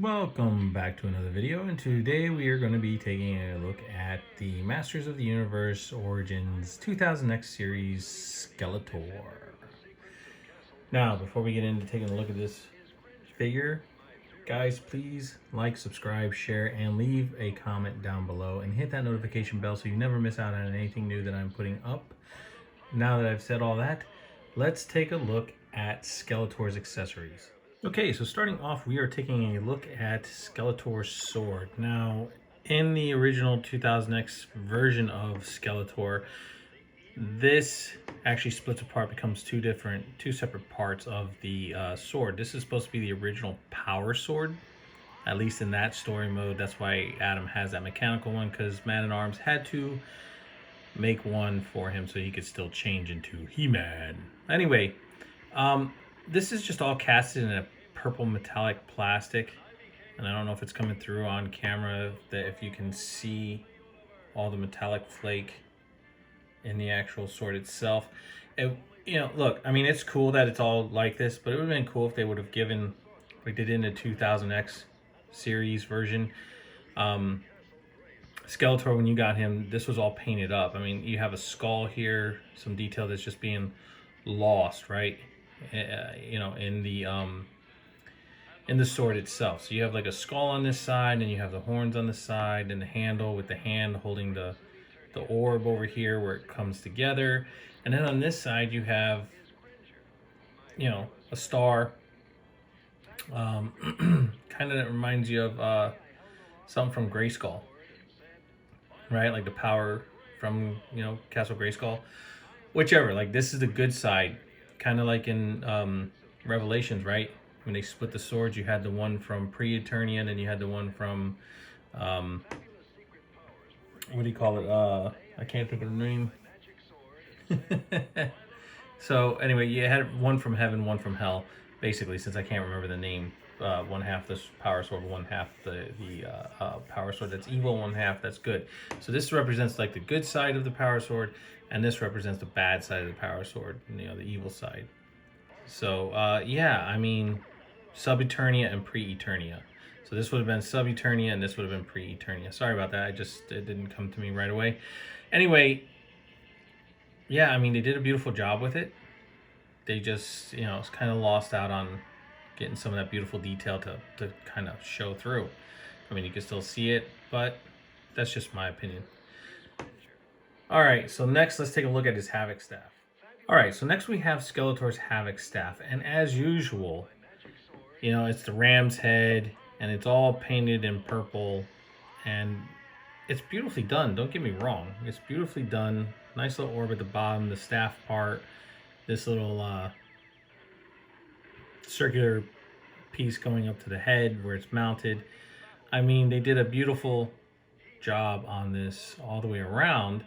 Welcome back to another video, and today we are going to be taking a look at the Masters of the Universe Origins 2000X series Skeletor. Now, before we get into taking a look at this figure, guys, please like, subscribe, share, and leave a comment down below, and hit that notification bell so you never miss out on anything new that I'm putting up. Now that I've said all that, let's take a look at Skeletor's accessories. Okay, so starting off, we are taking a look at Skeletor's sword. Now, in the original 2000X version of Skeletor, this actually splits apart, becomes two separate parts of the sword. This is supposed to be the original power sword, at least in that story mode. That's why Adam has that mechanical one, because Man-at-Arms had to make one for him so he could still change into He-Man. Anyway, this is just all casted in a purple metallic plastic, and I don't know if it's coming through on camera, that if you can see all the metallic flake in the actual sword itself. Look, I mean, it's cool that it's all like this, but it would have been cool if they would have given, like they did in the 2000X series version, Skeletor, when you got him, this was all painted up. I mean, you have a skull here, some detail that's just being lost, right? In the sword itself. So you have like a skull on this side, and you have the horns on the side, and the handle with the hand holding the orb over here where it comes together. And then on this side you have, a star. Kind of that reminds you of something from Grayskull, right? Like the power from Castle Grayskull. Whichever, like this is the good side, kind of like in Revelations, right? When they split the swords, you had the one from pre-Eternia, and then you had the one from what do you call it? I can't think of the name. So anyway, you had one from heaven, one from hell, basically, since I can't remember the name. One half this power sword, one half the power sword that's evil, one half that's good. So this represents like the good side of the power sword, and this represents the bad side of the power sword, the evil side. So yeah, I mean, sub-Eternia and pre-Eternia. So this would have been sub-Eternia, and this would have been pre-Eternia. Sorry about that. It didn't come to me right away. Anyway, yeah, I mean, they did a beautiful job with it. They just, it's kind of lost out on getting some of that beautiful detail to kind of show through. I mean, you can still see it, but that's just my opinion. All right, so next, let's take a look at his Havoc Staff. All right, so next we have Skeletor's Havoc Staff. And as usual, it's the ram's head, and it's all painted in purple, and it's beautifully done. Don't get me wrong. It's beautifully done. Nice little orb at the bottom, the staff part, this little circular piece going up to the head where it's mounted. I mean, they did a beautiful job on this all the way around.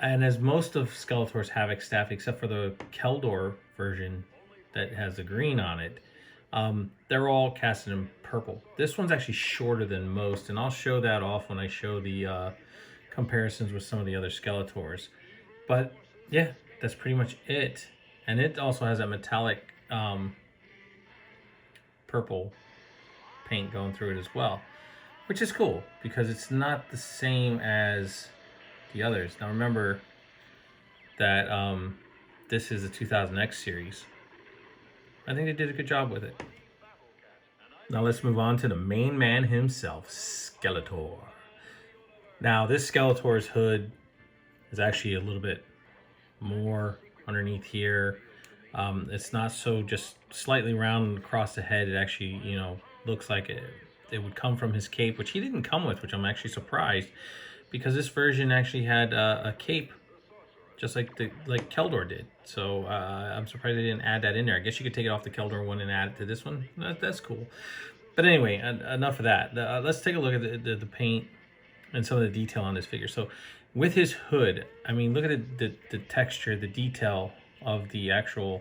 And as most of Skeletor's Havoc Staff, except for the Keldor version that has the green on it, they're all casted in purple. This one's actually shorter than most, and I'll show that off when I show the comparisons with some of the other Skeletors. But yeah, that's pretty much it. And it also has that metallic purple paint going through it as well, which is cool because it's not the same as the others. Now remember that this is a 2000X series. I think they did a good job with it. Now let's move on to the main man himself, Skeletor. Now this Skeletor's hood is actually a little bit more underneath here. It's not so just slightly round across the head. It actually, looks like it would come from his cape, which he didn't come with, which I'm actually surprised, because this version actually had a cape, just like Keldor did. So I'm surprised they didn't add that in there. I guess you could take it off the Keldor one and add it to this one. That's cool. But anyway, enough of that. Let's take a look at the paint and some of the detail on this figure. So with his hood, I mean, look at the texture, the detail of the actual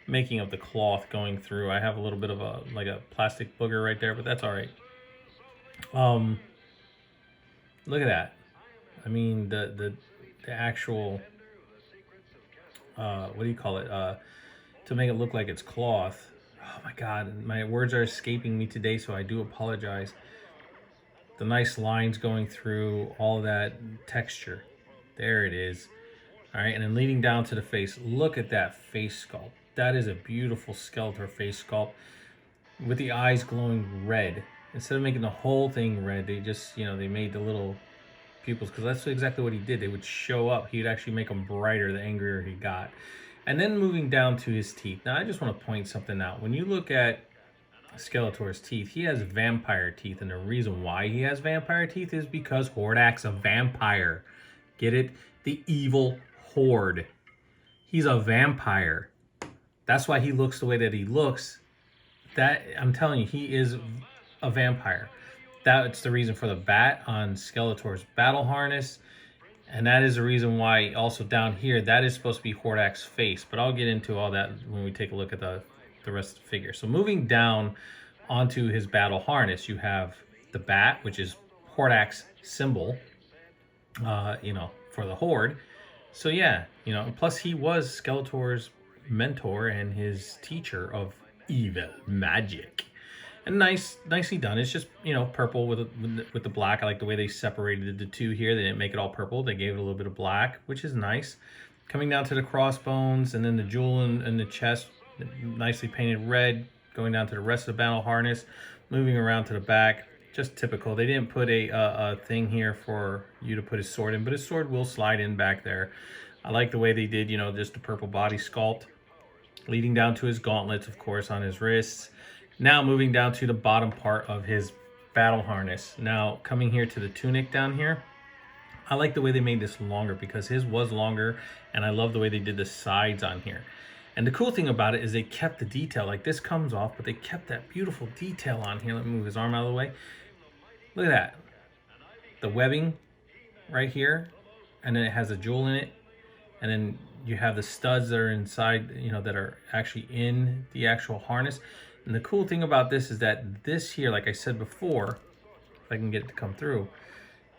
making of the cloth going through. I have a little bit of a plastic booger right there, but that's all right. Look at that. I mean, the actual what do you call it, to make it look like it's cloth. Oh my God, my words are escaping me today, so I do apologize. The nice lines going through all that texture. There it is. All right, and then leading down to the face. Look at that face sculpt. That is a beautiful Skeletor face sculpt with the eyes glowing red. Instead of making the whole thing red, they just, they made the little pupils, because that's exactly what he did. They would show up. He'd actually make them brighter the angrier he got. And then moving down to his teeth. Now, I just want to point something out. When you look at Skeletor's teeth, he has vampire teeth, and the reason why he has vampire teeth is because Hordak's a vampire. Get it? The evil Horde. He's a vampire. That's why he looks the way that he looks. That, I'm telling you, he is a vampire. That's the reason for the bat on Skeletor's battle harness. And that is the reason why also down here, that is supposed to be Hordak's face. But I'll get into all that when we take a look at the rest of the figure. So moving down onto his battle harness, you have the bat, which is Hordak's symbol, for the Horde. So yeah, plus he was Skeletor's mentor and his teacher of evil magic. And nicely done. It's just, purple with the black. I like the way they separated the two here. They didn't make it all purple. They gave it a little bit of black, which is nice. Coming down to the crossbones and then the jewel in the chest, nicely painted red. Going down to the rest of the battle harness, moving around to the back. Just typical. They didn't put a thing here for you to put his sword in, but his sword will slide in back there. I like the way they did, just the purple body sculpt. Leading down to his gauntlets, of course, on his wrists. Now moving down to the bottom part of his battle harness. Now coming here to the tunic down here. I like the way they made this longer because his was longer, and I love the way they did the sides on here. And the cool thing about it is they kept the detail. Like this comes off, but they kept that beautiful detail on here. Let me move his arm out of the way. Look at that. The webbing right here, and then it has a jewel in it. And then you have the studs that are inside, that are actually in the actual harness. And the cool thing about this is that this here, like I said before, if I can get it to come through,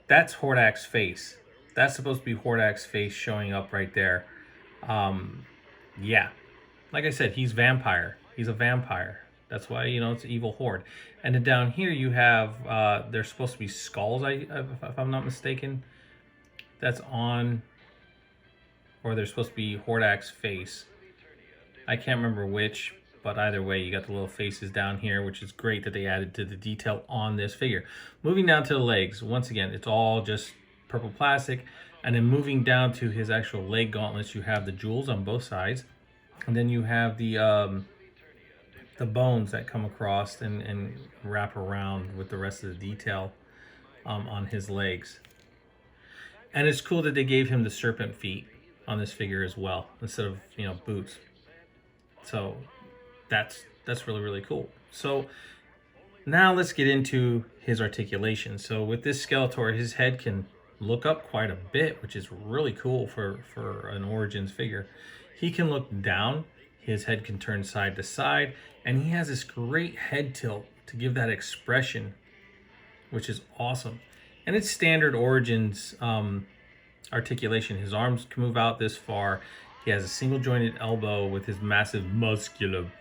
that's Hordak's face. That's supposed to be Hordak's face showing up right there. Yeah. Like I said, he's vampire. He's a vampire. That's why, it's evil Horde. And then down here you have, there's supposed to be skulls, if I'm not mistaken. That's on, or they're supposed to be Hordak's face. I can't remember which, but either way, you got the little faces down here, which is great that they added to the detail on this figure. Moving down to the legs, once again, it's all just purple plastic. And then moving down to his actual leg gauntlets, you have the jewels on both sides. And then you have the bones that come across and wrap around with the rest of the detail on his legs. And it's cool that they gave him the serpent feet on this figure as well, instead of, boots. So that's really, really cool. So now let's get into his articulation. So with this Skeletor, his head can look up quite a bit, which is really cool for an Origins figure. He can look down, his head can turn side to side, and he has this great head tilt to give that expression, which is awesome. And it's standard Origins articulation. His arms can move out this far. He has a single jointed elbow with his massive muscular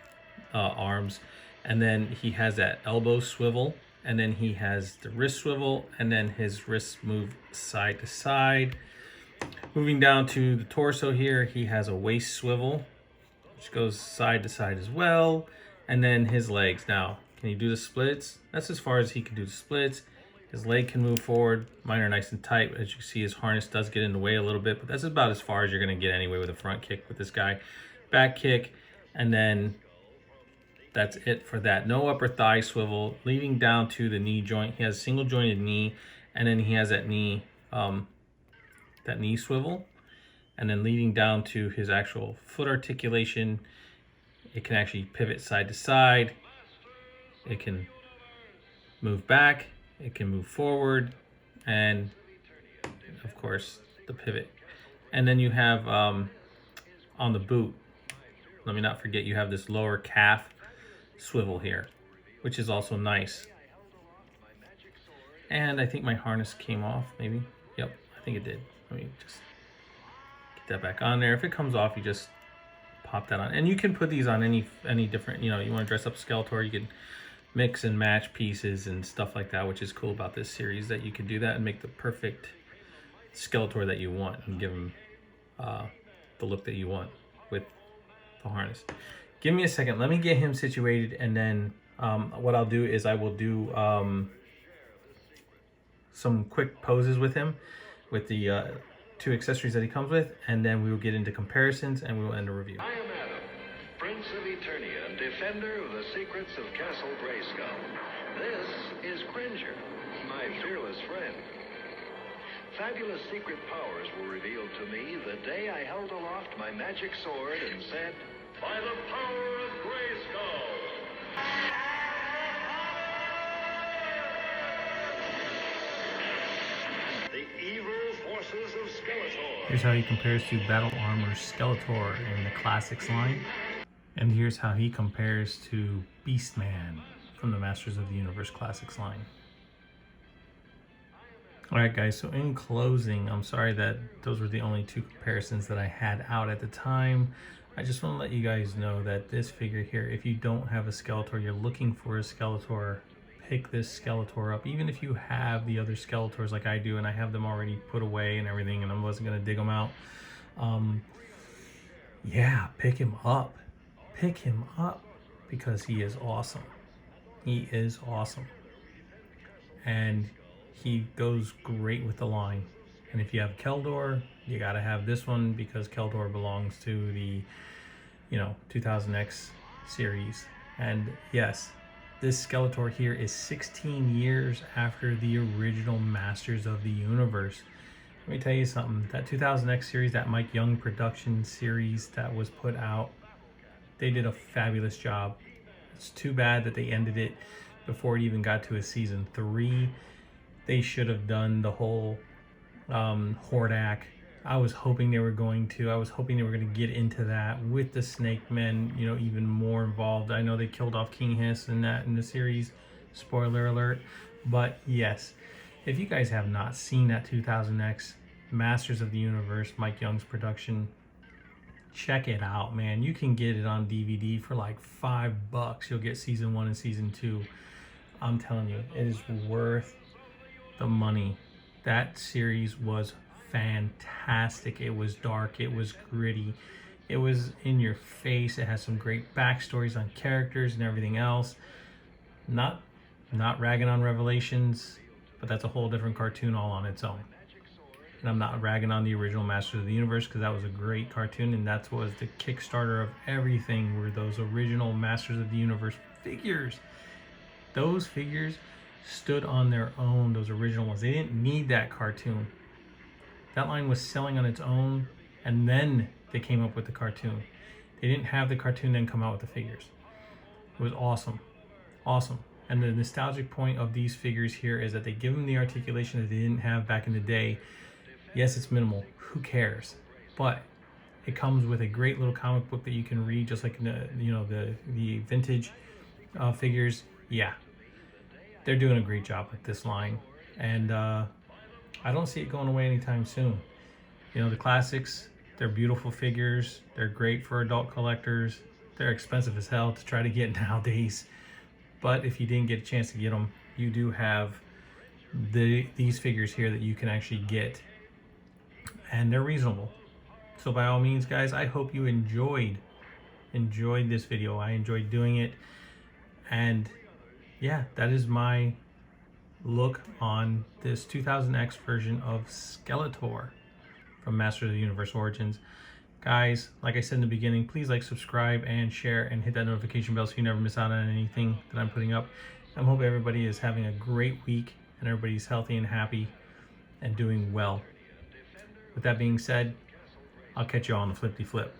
arms, and then he has that elbow swivel, and then he has the wrist swivel, and then his wrists move side to side. Moving down to the torso here, he has a waist swivel, which goes side to side as well. And then his legs. Now, can he do the splits? That's as far as he can do the splits. His leg can move forward. Mine are nice and tight. As you can see, his harness does get in the way a little bit, but that's about as far as you're going to get anyway with a front kick with this guy. Back kick, and then that's it for that. No upper thigh swivel. Leading down to the knee joint, he has a single jointed knee, and then he has that knee swivel. And then leading down to his actual foot articulation, it can actually pivot side to side. It can move back. It can move forward. And of course, the pivot. And then you have on the boot, let me not forget, you have this lower calf swivel here, which is also nice. And I think my harness came off, maybe. Yep, I think it did. Let me just get that back on there. If it comes off, you just pop that on. And you can put these on any different, you know, you want to dress up Skeletor, you can mix and match pieces and stuff like that, which is cool about this series, that you can do that and make the perfect Skeletor that you want and give him the look that you want with the harness. Give me a second, let me get him situated, and then what I'll do is I will do some quick poses with him with the 2 accessories that he comes with, and then we will get into comparisons and we will end the review. I am Adam, Prince of Eternia and defender of the secrets of Castle Grayskull. This is Cringer, my fearless friend. Fabulous secret powers were revealed to me the day I held aloft my magic sword and said, "By the power of Grayskull!" The evil forces of Skeletor. Here's how he compares to Battle Armor Skeletor in the Classics line. And here's how he compares to Beastman from the Masters of the Universe Classics line. Alright guys, so in closing, I'm sorry that those were the only 2 comparisons that I had out at the time. I just want to let you guys know that this figure here, if you don't have a Skeletor, you're looking for a Skeletor, pick this Skeletor up. Even if you have the other Skeletors like I do, and I have them already put away and everything, and I wasn't going to dig them out. Yeah, pick him up. Pick him up because he is awesome. He is awesome. And he goes great with the line. And if you have Keldor, you got to have this one because Keldor belongs to the, 2000X series. And yes, this Skeletor here is 16 years after the original Masters of the Universe. Let me tell you something. That 2000X series, that Mike Young production series that was put out, they did a fabulous job. It's too bad that they ended it before it even got to a season 3. They should have done the whole Hordak. I was hoping they were going to. I was hoping they were going to get into that with the Snake Men, even more involved. I know they killed off King Hiss in the series. Spoiler alert. But yes, if you guys have not seen that 2000X Masters of the Universe, Mike Young's production, check it out, man. You can get it on DVD for like $5. You'll get season 1 and season 2. I'm telling you, it is worth the money. That series was fantastic. It was dark, it was gritty, it was in your face. It has some great backstories on characters and everything else. Not ragging on Revelations, but that's a whole different cartoon all on its own. And I'm not ragging on the original Masters of the Universe because that was a great cartoon, and that was the Kickstarter of everything, were those original Masters of the Universe figures. Those figures stood on their own, those original ones. They didn't need that cartoon. That line was selling on its own, and then they came up with the cartoon. They didn't have the cartoon then come out with the figures. It was awesome. Awesome. And the nostalgic point of these figures here is that they give them the articulation that they didn't have back in the day. Yes, it's minimal. Who cares? But it comes with a great little comic book that you can read, just like the vintage figures. Yeah, they're doing a great job with this line, and I don't see it going away anytime soon. The classics, they're beautiful figures. They're great for adult collectors. They're expensive as hell to try to get nowadays. But if you didn't get a chance to get them, you do have these figures here that you can actually get, and they're reasonable. So by all means, guys, I hope you enjoyed this video. I enjoyed doing it, and yeah, that is my look on this 2000X version of Skeletor from Masters of the Universe Origins. Guys, like I said in the beginning, please like, subscribe, and share, and hit that notification bell so you never miss out on anything that I'm putting up. I hope everybody is having a great week and everybody's healthy and happy and doing well. With that being said, I'll catch you all on the flippity flip.